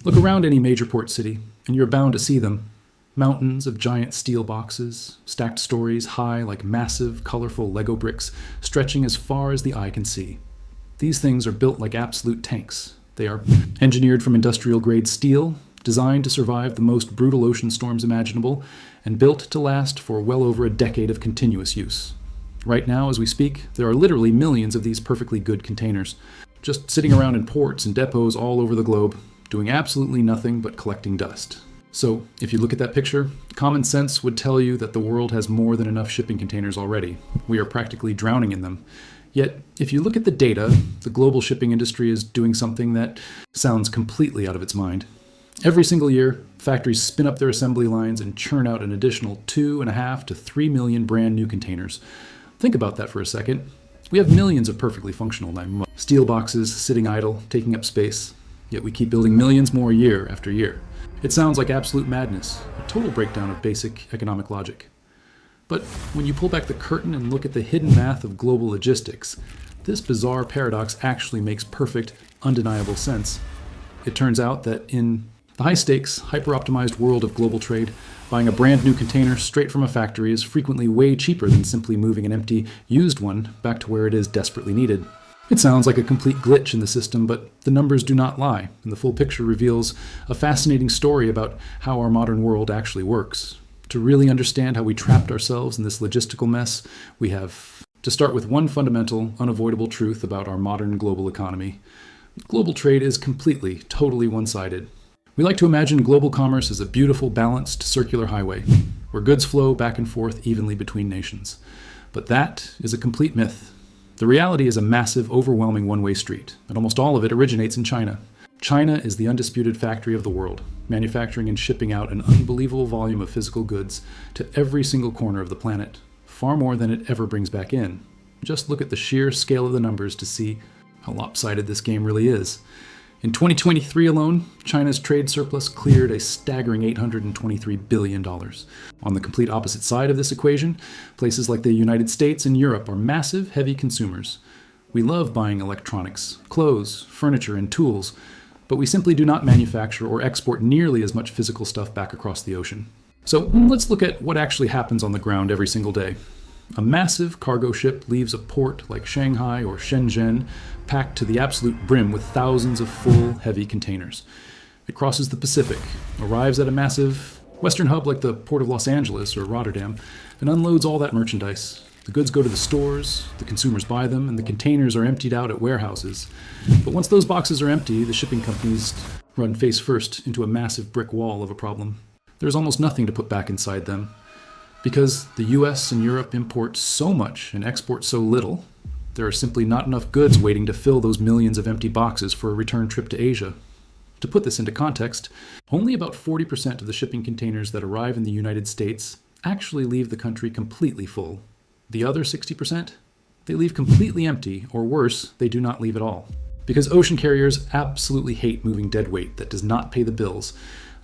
Look around any major port city, and you're bound to see them. Mountains of giant steel boxes, stacked stories high like massive, colorful Lego bricks, stretching as far as the eye can see. These things are built like absolute tanks. They are engineered from industrial-grade steel, designed to survive the most brutal ocean storms imaginable, and built to last for well over a decade of continuous use. Right now, as we speak, there are literally millions of these perfectly good containers, just sitting around in ports and depots all over the globe, doing absolutely nothing but collecting dust. So, if you look at that picture, common sense would tell you that the world has more than enough shipping containers already. We are practically drowning in them. Yet, if you look at the data, the global shipping industry is doing something that sounds completely out of its mind. Every single year, factories spin up their assembly lines and churn out an additional 2.5 to 3 million brand new containers. Think about that for a second. We have millions of perfectly functional steel boxes sitting idle, taking up space, yet we keep building millions more year after year. It sounds like absolute madness, a total breakdown of basic economic logic. But when you pull back the curtain and look at the hidden math of global logistics, this bizarre paradox actually makes perfect, undeniable sense. It turns out that in the high-stakes, hyper-optimized world of global trade, buying a brand new container straight from a factory is frequently way cheaper than simply moving an empty, used one back to where it is desperately needed. It sounds like a complete glitch in the system, but the numbers do not lie, and the full picture reveals a fascinating story about how our modern world actually works. To really understand how we trapped ourselves in this logistical mess, we have to start with one fundamental, unavoidable truth about our modern global economy. Global trade is completely, totally one-sided. We like to imagine global commerce as a beautiful, balanced, circular highway, where goods flow back and forth evenly between nations. But that is a complete myth. The reality is a massive, overwhelming one-way street, and almost all of it originates in China. China is the undisputed factory of the world, manufacturing and shipping out an unbelievable volume of physical goods to every single corner of the planet, far more than it ever brings back in. Just look at the sheer scale of the numbers to see how lopsided this game really is. In 2023 alone, China's trade surplus cleared a staggering $823 billion. On the complete opposite side of this equation, places like the United States and Europe are massive, heavy consumers. We love buying electronics, clothes, furniture, and tools, but we simply do not manufacture or export nearly as much physical stuff back across the ocean. So let's look at what actually happens on the ground every single day. A massive cargo ship leaves a port like Shanghai or Shenzhen, packed to the absolute brim with thousands of full, heavy containers. It crosses the Pacific, arrives at a massive western hub like the Port of Los Angeles or Rotterdam, and unloads all that merchandise. The goods go to the stores, the consumers buy them, and the containers are emptied out at warehouses. But once those boxes are empty, the shipping companies run face first into a massive brick wall of a problem. There's almost nothing to put back inside them. Because the US and Europe import so much and export so little, there are simply not enough goods waiting to fill those millions of empty boxes for a return trip to Asia. To put this into context, only about 40% of the shipping containers that arrive in the United States actually leave the country completely full. The other 60%? They leave completely empty, or worse, they do not leave at all. Because ocean carriers absolutely hate moving dead weight that does not pay the bills,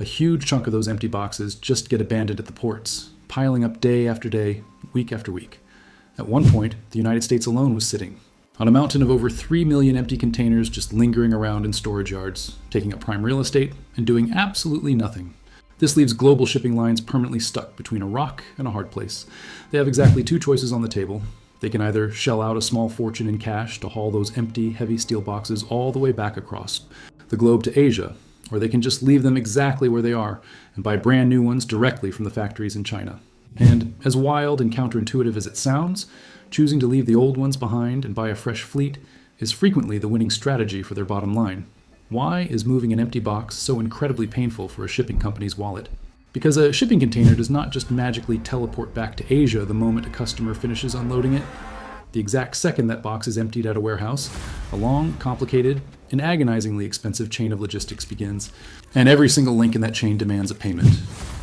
a huge chunk of those empty boxes just get abandoned at the ports, piling up day after day, week after week. At one point, the United States alone was sitting on a mountain of over 3 million empty containers just lingering around in storage yards, taking up prime real estate and doing absolutely nothing. This leaves global shipping lines permanently stuck between a rock and a hard place. They have exactly two choices on the table. They can either shell out a small fortune in cash to haul those empty, heavy steel boxes all the way back across the globe to Asia, or they can just leave them exactly where they are and buy brand new ones directly from the factories in China. And as wild and counterintuitive as it sounds, choosing to leave the old ones behind and buy a fresh fleet is frequently the winning strategy for their bottom line. Why is moving an empty box so incredibly painful for a shipping company's wallet? Because a shipping container does not just magically teleport back to Asia the moment a customer finishes unloading it. The exact second that box is emptied at a warehouse, a long, complicated, and agonizingly expensive chain of logistics begins, and every single link in that chain demands a payment.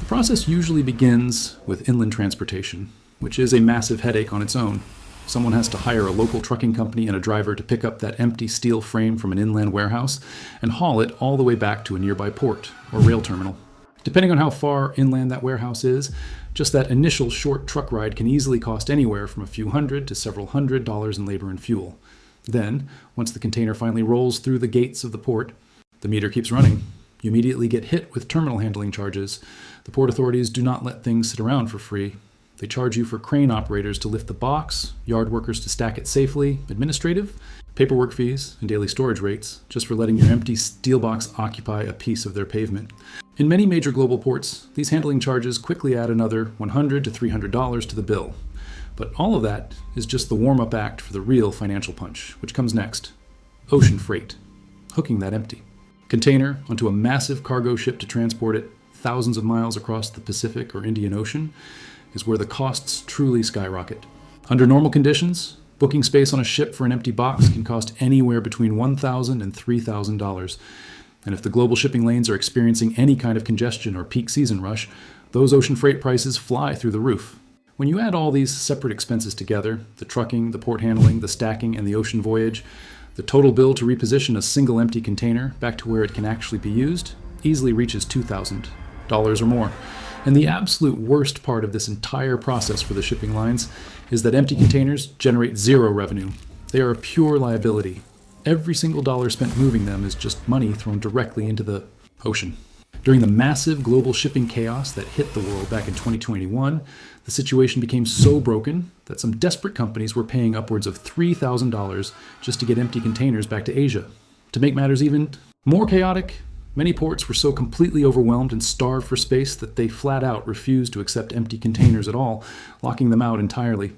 The process usually begins with inland transportation, which is a massive headache on its own. Someone has to hire a local trucking company and a driver to pick up that empty steel frame from an inland warehouse and haul it all the way back to a nearby port or rail terminal. Depending on how far inland that warehouse is, just that initial short truck ride can easily cost anywhere from a few hundred to several $100s in labor and fuel. Then, once the container finally rolls through the gates of the port, the meter keeps running. You immediately get hit with terminal handling charges. The port authorities do not let things sit around for free. They charge you for crane operators to lift the box, yard workers to stack it safely, administrative, paperwork fees, and daily storage rates, just for letting your empty steel box occupy a piece of their pavement. In many major global ports, these handling charges quickly add another $100 to $300 to the bill. But all of that is just the warm-up act for the real financial punch, which comes next. Ocean freight. Hooking that empty container onto a massive cargo ship to transport it thousands of miles across the Pacific or Indian Ocean is where the costs truly skyrocket. Under normal conditions, booking space on a ship for an empty box can cost anywhere between $1,000 and $3,000. And if the global shipping lanes are experiencing any kind of congestion or peak season rush, those ocean freight prices fly through the roof. When you add all these separate expenses together, the trucking, the port handling, the stacking, and the ocean voyage, the total bill to reposition a single empty container back to where it can actually be used easily reaches $2,000 or more. And the absolute worst part of this entire process for the shipping lines is that empty containers generate zero revenue. They are a pure liability. Every single dollar spent moving them is just money thrown directly into the ocean. During the massive global shipping chaos that hit the world back in 2021, the situation became so broken that some desperate companies were paying upwards of $3,000 just to get empty containers back to Asia. To make matters even more chaotic, many ports were so completely overwhelmed and starved for space that they flat out refused to accept empty containers at all, locking them out entirely.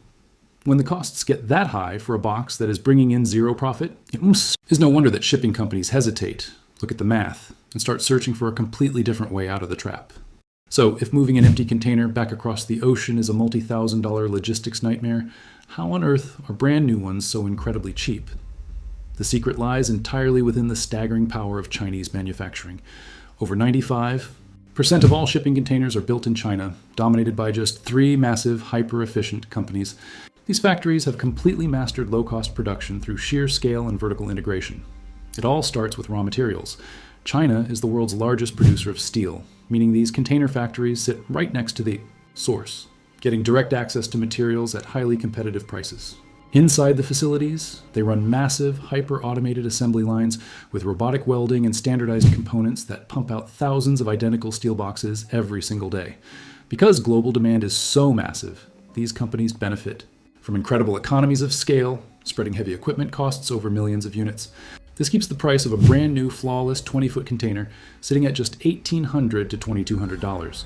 When the costs get that high for a box that is bringing in zero profit, it is no wonder that shipping companies hesitate, look at the math, and start searching for a completely different way out of the trap. So, if moving an empty container back across the ocean is a multi-$1,000 logistics nightmare, how on earth are brand new ones so incredibly cheap? The secret lies entirely within the staggering power of Chinese manufacturing. Over 95% of all shipping containers are built in China, dominated by just 3 massive, hyper-efficient companies. These factories have completely mastered low-cost production through sheer scale and vertical integration. It all starts with raw materials. China is the world's largest producer of steel, meaning these container factories sit right next to the source, getting direct access to materials at highly competitive prices. Inside the facilities, they run massive, hyper-automated assembly lines with robotic welding and standardized components that pump out thousands of identical steel boxes every single day. Because global demand is so massive, these companies benefit from incredible economies of scale, spreading heavy equipment costs over millions of units. This keeps the price of a brand new, flawless 20-foot container sitting at just $1,800 to $2,200.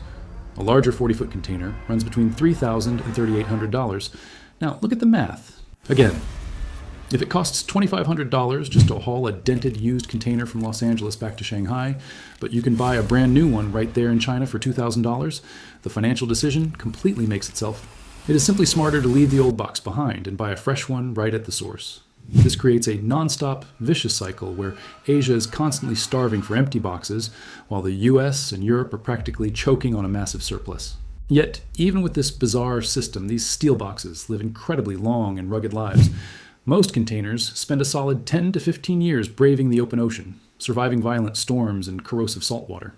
A larger 40-foot container runs between $3,000 and $3,800. Now, look at the math. Again, if it costs $2,500 just to haul a dented used container from Los Angeles back to Shanghai, but you can buy a brand new one right there in China for $2,000, the financial decision completely makes itself. It is simply smarter to leave the old box behind and buy a fresh one right at the source. This creates a non-stop, vicious cycle where Asia is constantly starving for empty boxes, while the US and Europe are practically choking on a massive surplus. Yet, even with this bizarre system, these steel boxes live incredibly long and rugged lives. Most containers spend a solid 10 to 15 years braving the open ocean, surviving violent storms and corrosive saltwater.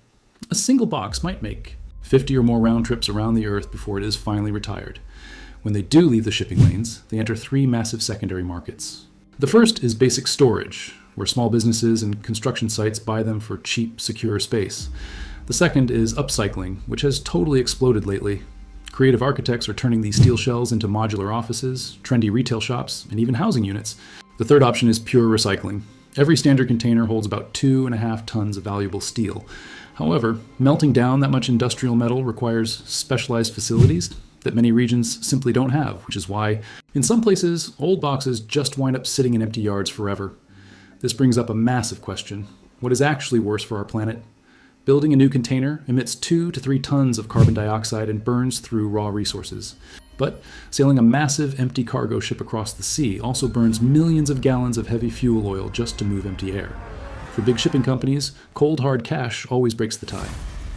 A single box might make 50 or more round trips around the Earth before it is finally retired. When they do leave the shipping lanes, they enter 3 massive secondary markets. The first is basic storage, where small businesses and construction sites buy them for cheap, secure space. The second is upcycling, which has totally exploded lately. Creative architects are turning these steel shells into modular offices, trendy retail shops, and even housing units. The third option is pure recycling. Every standard container holds about 2.5 tons of valuable steel. However, melting down that much industrial metal requires specialized facilities that many regions simply don't have, which is why, in some places, old boxes just wind up sitting in empty yards forever. This brings up a massive question. What is actually worse for our planet? Building a new container emits 2 to 3 tons of carbon dioxide and burns through raw resources. But sailing a massive empty cargo ship across the sea also burns millions of gallons of heavy fuel oil just to move empty air. For big shipping companies, cold hard cash always breaks the tie.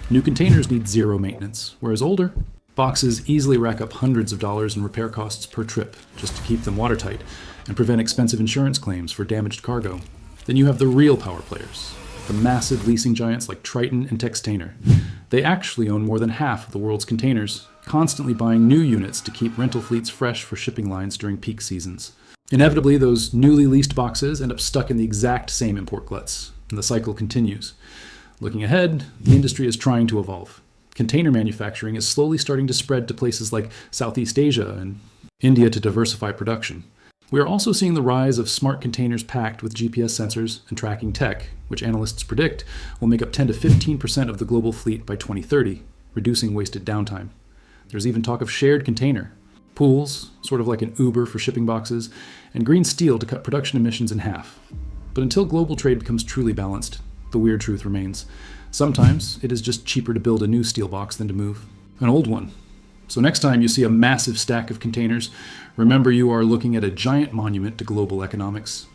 New containers need zero maintenance, whereas older boxes easily rack up hundreds of dollars in repair costs per trip just to keep them watertight and prevent expensive insurance claims for damaged cargo. Then you have the real power players, the massive leasing giants like Triton and Textainer. They actually own more than half of the world's containers, constantly buying new units to keep rental fleets fresh for shipping lines during peak seasons. Inevitably, those newly leased boxes end up stuck in the exact same import gluts, and the cycle continues. Looking ahead, the industry is trying to evolve. Container manufacturing is slowly starting to spread to places like Southeast Asia and India to diversify production. We are also seeing the rise of smart containers packed with GPS sensors and tracking tech, which analysts predict will make up 10 to 15% of the global fleet by 2030, reducing wasted downtime. There's even talk of shared container, pools, sort of like an Uber for shipping boxes, and green steel to cut production emissions in half. But until global trade becomes truly balanced, the weird truth remains. Sometimes it is just cheaper to build a new steel box than to move an old one. So next time you see a massive stack of containers, remember you are looking at a giant monument to global economics.